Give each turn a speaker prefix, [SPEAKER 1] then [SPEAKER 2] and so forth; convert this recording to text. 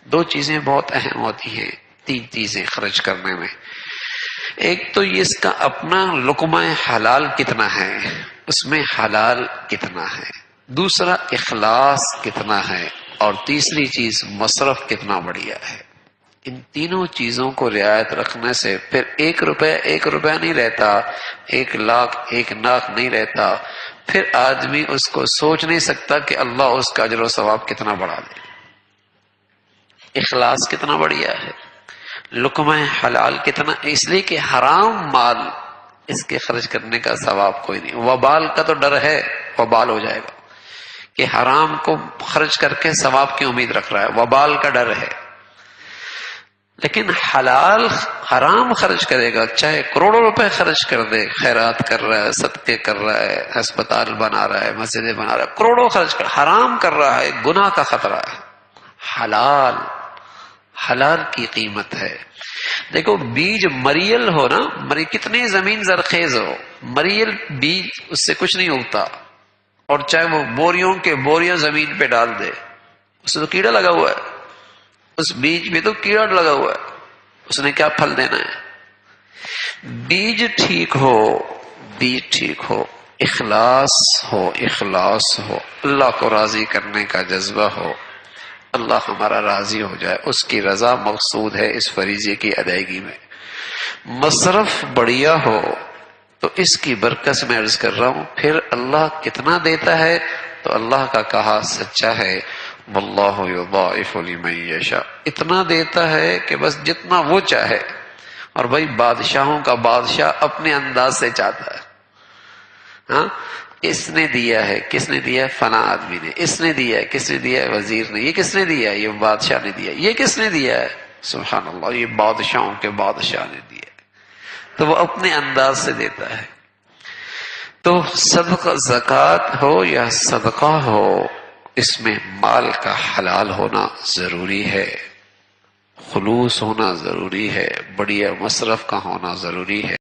[SPEAKER 1] دو چیزیں بہت اہم ہوتی ہیں، تین چیزیں خرچ کرنے میں۔ ایک تو یہ اس کا اپنا لقمہ حلال کتنا ہے، اس میں حلال کتنا ہے، دوسرا اخلاص کتنا ہے، اور تیسری چیز مصرف کتنا بڑھیا ہے۔ ان تینوں چیزوں کو رعایت رکھنے سے پھر 1 روپیہ نہیں رہتا، 1 لاکھ 1 لاکھ نہیں رہتا، پھر آدمی اس کو سوچ نہیں سکتا کہ اللہ اس کا اجر و ثواب کتنا بڑھا دے۔ اخلاص کتنا بڑھیا ہے، لقمہ حلال کتنا، اس لیے کہ حرام مال اس کے خرچ کرنے کا ثواب کوئی نہیں۔ وبال کا تو ڈر ہے، وبال ہو جائے گا، کہ حرام کو خرچ کر کے ثواب کی امید رکھ رہا ہے، وبال کا ڈر ہے۔ لیکن حلال حرام خرچ کرے گا، چاہے کروڑوں روپے خرچ کر دے، خیرات کر رہا ہے، صدقے کر رہا ہے، ہسپتال بنا رہا ہے، مسجدیں بنا رہا ہے، کروڑوں خرچ کر، حرام کر رہا ہے، گناہ کا خطرہ ہے۔ حلال کی قیمت ہے۔ دیکھو بیج مریل ہو نا، کتنی زمین زرخیز ہو، مریل بیج اس سے کچھ نہیں اگتا، اور چاہے وہ بوریوں کے بوریاں زمین پہ ڈال دے، اس سے تو کیڑا لگا ہوا ہے، اس بیج میں تو کیڑا لگا ہوا ہے، اس نے کیا پھل دینا ہے؟ بیج ٹھیک ہو، اخلاص ہو، اللہ کو راضی کرنے کا جذبہ ہو، اللہ ہمارا راضی ہو جائے، اس کی رضا مقصود ہے اس فریضے کی ادائیگی میں۔ مصرف بڑھیا ہو تو اس کی برکت سے میں عرض کر رہا ہوں، پھر اللہ کتنا دیتا ہے تو اللہ کا کہا سچا ہے، واللہ یضاعف لمن یشاء، اتنا دیتا ہے کہ بس جتنا وہ چاہے۔ اور بھائی بادشاہوں کا بادشاہ اپنے انداز سے چاہتا ہے، ہاں اس نے دیا ہے، کس نے دیا ہے؟ فلاں آدمی نے، اس نے دیا ہے، کس نے دیا ہے؟ وزیر نے، یہ کس نے دیا ہے؟ یہ بادشاہ نے دیا ہے، یہ کس نے دیا ہے؟ سبحان اللہ، یہ بادشاہوں کے بادشاہ نے دیا ہے، تو وہ اپنے انداز سے دیتا ہے۔ تو صدقہ زکوٰۃ ہو یا صدقہ ہو، اس میں مال کا حلال ہونا ضروری ہے، خلوص ہونا ضروری ہے، بڑھیا مصرف کا ہونا ضروری ہے۔